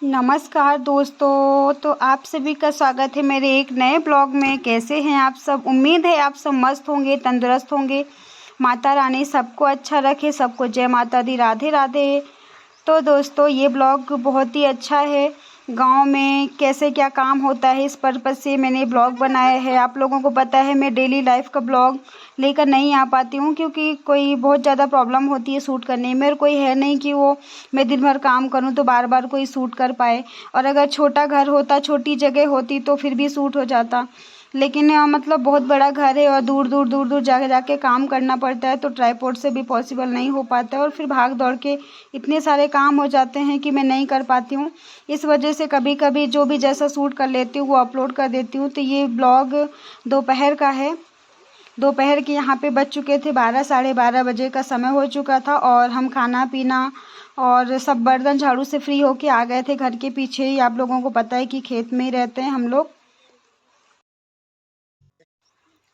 नमस्कार दोस्तों, तो आप सभी का स्वागत है मेरे एक नए ब्लॉग में। कैसे हैं आप सब? उम्मीद है आप सब मस्त होंगे, तंदुरुस्त होंगे। माता रानी सबको अच्छा रखे। सबको जय माता दी, राधे राधे। तो दोस्तों, ये ब्लॉग बहुत ही अच्छा है। गांव में कैसे क्या काम होता है, इस पर्पज़ से मैंने ब्लॉग बनाया है। आप लोगों को पता है मैं डेली लाइफ का ब्लॉग लेकर नहीं आ पाती हूँ, क्योंकि कोई बहुत ज़्यादा प्रॉब्लम होती है शूट करने में। मेरे कोई है नहीं कि वो मैं दिन भर काम करूँ तो बार बार कोई शूट कर पाए। और अगर छोटा घर होता, छोटी जगह होती तो फिर भी शूट हो जाता। लेकिन मतलब बहुत बड़ा घर है और दूर दूर जाके जाके काम करना पड़ता है, तो ट्राईपोड से भी पॉसिबल नहीं हो पाता है। और फिर भाग दौड़ के इतने सारे काम हो जाते हैं कि मैं नहीं कर पाती हूँ। इस वजह से कभी कभी जो भी जैसा शूट कर लेती हूँ वो अपलोड कर देती हूँ। तो ये ब्लॉग दोपहर का है। दोपहर के यहाँ पे बज चुके थे 12, साढ़े 12 बजे का समय हो चुका था। और हम खाना पीना और सब बर्तन झाड़ू से फ्री होके आ गए थे घर के पीछे ही। आप लोगों को पता है कि खेत में ही रहते हैं हम लोग।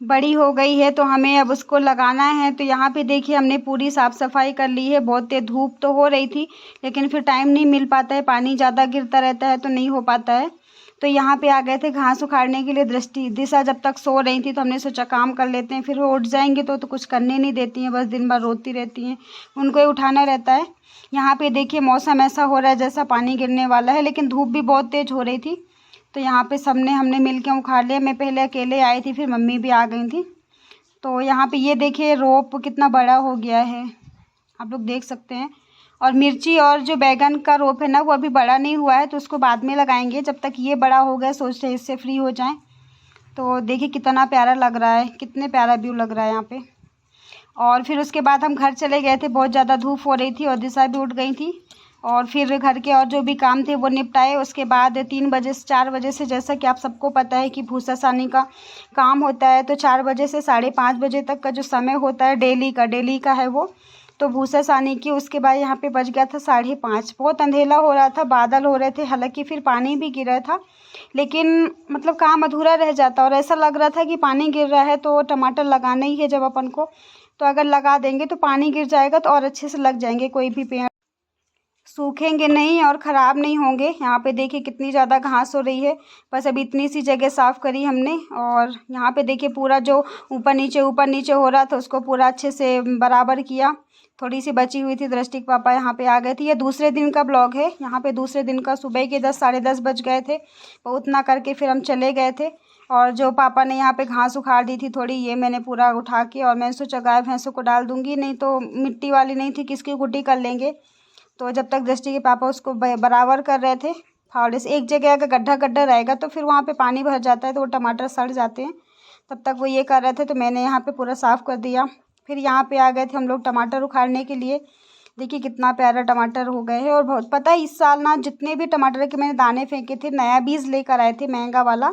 बड़ी हो गई है तो हमें अब उसको लगाना है। तो यहाँ पे देखिए हमने पूरी साफ़ सफाई कर ली है। बहुत तेज धूप तो हो रही थी, लेकिन फिर टाइम नहीं मिल पाता है, पानी ज़्यादा गिरता रहता है तो नहीं हो पाता है। तो यहाँ पे आ गए थे घास उखाड़ने के लिए। दृष्टि दिशा जब तक सो रही थी तो हमने सोचा काम कर लेते हैं, फिर वो उठ जाएंगे तो कुछ करने नहीं देती हैं, बस दिन भर रोती रहती हैं। उनको ही उठाना रहता है। यहाँ पे देखिए मौसम ऐसा हो रहा है जैसा पानी गिरने वाला है, लेकिन धूप भी बहुत तेज़ हो रही थी। तो यहाँ पे सबने हमने मिल के उखाड़ लिया। मैं पहले अकेले आई थी, फिर मम्मी भी आ गई थी। तो यहाँ पे ये देखिए रोप कितना बड़ा हो गया है, आप लोग देख सकते हैं। और मिर्ची और जो बैगन का रोप है ना, वो अभी बड़ा नहीं हुआ है, तो उसको बाद में लगाएंगे। जब तक ये बड़ा हो गया सोचते हैं इससे फ्री हो जाएं। तो देखिए कितना प्यारा लग रहा है, कितने प्यारा व्यू लग रहा है यहाँ पे। और फिर उसके बाद हम घर चले गए थे। बहुत ज़्यादा धूप हो रही थी और दिशा भी उठ गई थी। और फिर घर के और जो भी काम थे वो निपटाए। उसके बाद 3 बजे से 4 बजे से, जैसा कि आप सबको पता है कि भूसा सानी का काम होता है, तो 4 बजे से 5:30 बजे तक का जो समय होता है डेली का है वो। तो भूसा सानी की उसके बाद यहाँ पे बज गया था 5:30। बहुत अंधेला हो रहा था, बादल हो रहे थे, हालांकि फिर पानी भी गिर रहा था, लेकिन मतलब काम अधूरा रह जाता। और ऐसा लग रहा था कि पानी गिर रहा है तो टमाटर लगाना ही है जब अपन को, तो अगर लगा देंगे तो पानी गिर जाएगा तो और अच्छे से लग जाएंगे, कोई भी पेड़ सूखेंगे नहीं और ख़राब नहीं होंगे। यहाँ पे देखिए कितनी ज़्यादा घास हो रही है। बस अभी इतनी सी जगह साफ़ करी हमने। और यहाँ पे देखिए पूरा जो ऊपर नीचे हो रहा था उसको पूरा अच्छे से बराबर किया। थोड़ी सी बची हुई थी, दृष्टि के पापा यहाँ पे आ गए थे। ये दूसरे दिन का ब्लॉग है। यहाँ पे दूसरे दिन का सुबह के 10, साढ़े 10 बज गए थे। तो उतना करके फिर हम चले गए थे। और जो पापा ने यहाँ पे घास उखाड़ दी थी थोड़ी, ये मैंने पूरा उठा के, और मैंने सोचा गाय भैंसों को डाल दूँगी, नहीं तो मिट्टी वाली नहीं थी, किसकी कुटी कर लेंगे। तो जब तक दृष्टि के पापा उसको बराबर कर रहे थे फावड़े से, एक जगह अगर गड्ढा गड्ढा रहेगा तो फिर वहाँ पे पानी भर जाता है तो वो टमाटर सड़ जाते हैं। तब तक वो ये कर रहे थे तो मैंने यहाँ पे पूरा साफ़ कर दिया। फिर यहाँ पे आ गए थे हम लोग टमाटर उखाड़ने के लिए। देखिए कितना प्यारा टमाटर हो गए हैं। और बहुत पता है इस साल ना जितने भी टमाटर के मैंने दाने फेंके थे, नया बीज लेकर आए थे महंगा वाला,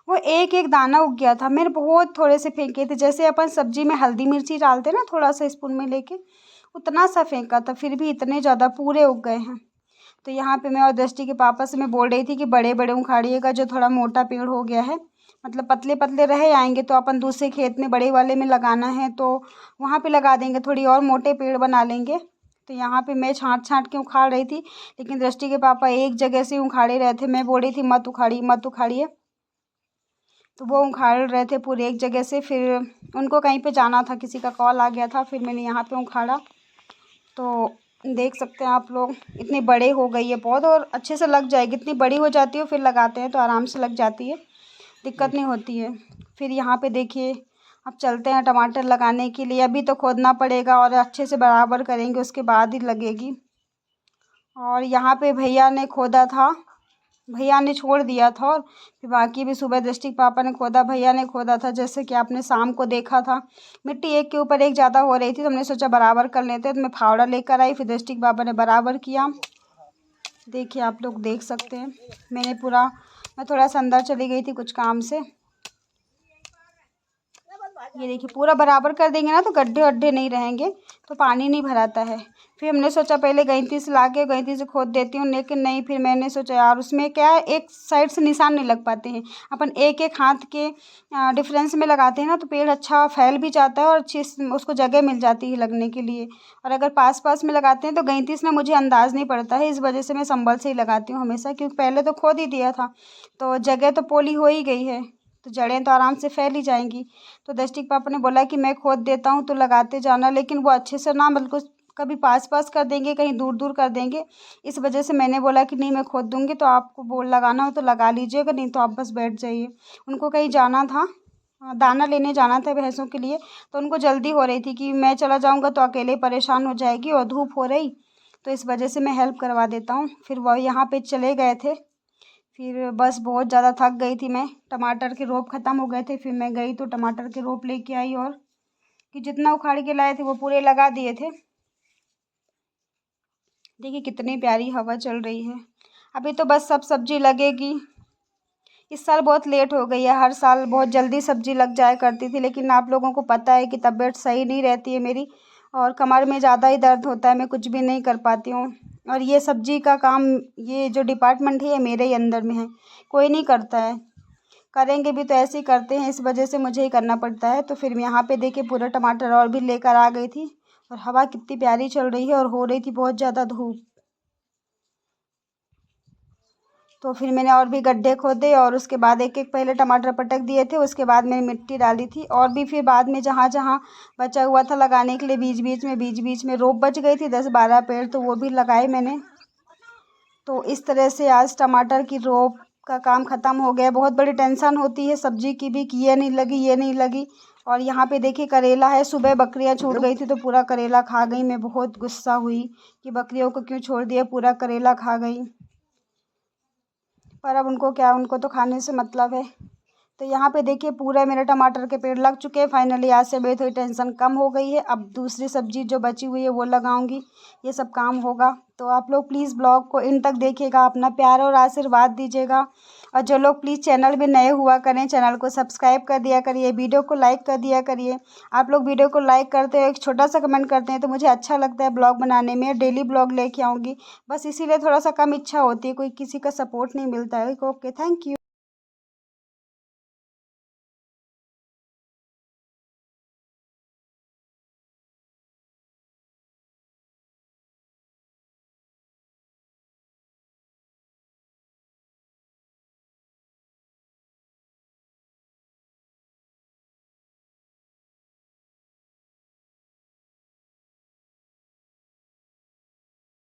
वो एक एक दाना उग गया था। मैंने बहुत थोड़े से फेंके थे, जैसे अपन सब्जी में हल्दी मिर्ची डालते ना, थोड़ा सा स्पून में लेके उतना सा फेंका था, फिर भी इतने ज़्यादा पूरे उग गए हैं। तो यहाँ पे मैं और दृष्टि के पापा से मैं बोल रही थी कि बड़े बड़े उखाड़िएगा, जो थोड़ा मोटा पेड़ हो गया है, मतलब पतले पतले रह आएंगे तो अपन दूसरे खेत में बड़े वाले में लगाना है तो वहाँ पे लगा देंगे, थोड़ी और मोटे पेड़ बना लेंगे। तो यहाँ पे मैं छाँट छाँट के उखाड़ रही थी, लेकिन दृष्टि के पापा एक जगह से उखाड़े रहे थे। मैं बोल रही थी मत उखाड़िए मत उखाड़िए, तो वो उखाड़ रहे थे पूरे एक जगह से। फिर उनको कहीं पे जाना था, किसी का कॉल आ गया था, फिर मैंने यहाँ पे उखाड़ा। तो देख सकते हैं आप लोग, इतने बड़े हो गई है बहुत, और अच्छे से लग जाएगी। इतनी बड़ी हो जाती है फिर लगाते हैं तो आराम से लग जाती है, दिक्कत नहीं होती है। फिर यहाँ पे देखिए अब चलते हैं टमाटर लगाने के लिए। अभी तो खोदना पड़ेगा और अच्छे से बराबर करेंगे, उसके बाद ही लगेगी। और यहाँ पे भैया ने खोदा था, भैया ने छोड़ दिया था, और फिर बाकी भी सुबह दृष्टि के पापा ने खोदा, भैया ने खोदा था। जैसे कि आपने शाम को देखा था, मिट्टी एक के ऊपर एक ज़्यादा हो रही थी तो हमने सोचा बराबर कर लेते हैं। तो मैं फावड़ा लेकर आई, फिर दृष्टि के पापा ने बराबर किया। देखिए आप लोग देख सकते हैं, मैं थोड़ा सा अंदर चली गई थी कुछ काम से। ये देखिए पूरा बराबर कर देंगे ना तो गड्ढे वड्ढे नहीं रहेंगे, तो पानी नहीं भराता है। फिर हमने सोचा पहले गैंती से ला के गैंती से खोद देती हूँ, लेकिन नहीं, फिर मैंने सोचा यार उसमें क्या है, एक साइड से निशान नहीं लग पाते हैं। अपन एक एक हाथ के डिफरेंस में लगाते हैं ना, तो पेड़ अच्छा फैल भी जाता है और अच्छी उसको जगह मिल जाती है लगने के लिए। और अगर पास पास में लगाते हैं तो गैंती से ना मुझे अंदाज़ नहीं पड़ता है, इस वजह से मैं संभल से ही लगाती हूँ हमेशा, क्योंकि पहले तो खोद ही दिया था, तो जगह तो पोली हो ही गई है, तो जड़ें तो आराम से फैल ही जाएंगी। तो दृष्टि के पापा ने बोला कि मैं खोद देता हूँ तो लगाते जाना, लेकिन वो अच्छे से ना बिल्कुल कभी पास पास कर देंगे, कहीं दूर दूर कर देंगे। इस वजह से मैंने बोला कि नहीं, मैं खोद दूँगी, तो आपको बोल लगाना हो तो लगा लीजिएगा, नहीं तो आप बस बैठ जाइए। उनको कहीं जाना था, दाना लेने जाना था भैंसों के लिए, तो उनको जल्दी हो रही थी कि मैं चला जाऊँगा तो अकेले परेशान हो जाएगी और धूप हो रही, तो इस वजह से मैं हेल्प करवा देता हूँ। फिर वह यहाँ पे चले गए थे। फिर बस बहुत ज़्यादा थक गई थी मैं, टमाटर के रोप ख़त्म हो गए थे, फिर मैं गई तो टमाटर के रोप लेके आई, और कि जितना उखाड़ के लाए थे वो पूरे लगा दिए थे। देखिए कितनी प्यारी हवा चल रही है। अभी तो बस सब सब्जी लगेगी। इस साल बहुत लेट हो गई है, हर साल बहुत जल्दी सब्जी लग जाया करती थी, लेकिन आप लोगों को पता है कि तबीयत सही नहीं रहती है मेरी, और कमर में ज़्यादा ही दर्द होता है, मैं कुछ भी नहीं कर पाती हूँ। और ये सब्जी का काम, ये जो डिपार्टमेंट है ये मेरे ही अंदर में है, कोई नहीं करता है। करेंगे भी तो ऐसे ही करते हैं, इस वजह से मुझे ही करना पड़ता है। तो फिर मैं यहाँ पे देखिए पूरा टमाटर और भी लेकर आ गई थी, और हवा कितनी प्यारी चल रही है और हो रही थी बहुत ज़्यादा धूप। तो फिर मैंने और भी गड्ढे खोदे, और उसके बाद एक एक पहले टमाटर पटक दिए थे, उसके बाद मैंने मिट्टी डाली थी, और भी फिर बाद में जहाँ जहाँ बचा हुआ था लगाने के लिए बीच बीच में रोप बच गई थी 10-12 पेड़, तो वो भी लगाए मैंने। तो इस तरह से आज टमाटर की रोप का काम ख़त्म हो गया। बहुत बड़ी टेंशन होती है सब्जी की भी कि ये नहीं लगी, ये नहीं लगी। और यहाँ पे देखिए करेला है, सुबह बकरियाँ छूट गई थी तो पूरा करेला खा गई। मैं बहुत गुस्सा हुई कि बकरियों को क्यों छोड़ दिया, पूरा करेला खा गई। पर अब उनको क्या, उनको तो खाने से मतलब है। तो यहाँ पे देखिए पूरा मेरे टमाटर के पेड़ लग चुके हैं फाइनली। आज से मेरी थोड़ी टेंशन कम हो गई है। अब दूसरी सब्जी जो बची हुई है वो लगाऊंगी, ये सब काम होगा। तो आप लोग प्लीज़ ब्लॉग को इन तक देखिएगा, अपना प्यार और आशीर्वाद दीजिएगा। और जो लोग प्लीज़ चैनल में नए हुआ करें, चैनल को सब्सक्राइब कर दिया करिए, वीडियो को लाइक कर दिया करिए। आप लोग वीडियो को लाइक करते हो, एक छोटा सा कमेंट करते हैं तो मुझे अच्छा लगता है ब्लॉग बनाने में। डेली ब्लॉग लेके आऊँगी, बस इसीलिए थोड़ा सा कम इच्छा होती है, कोई किसी का सपोर्ट नहीं मिलता है। Okay, thank you.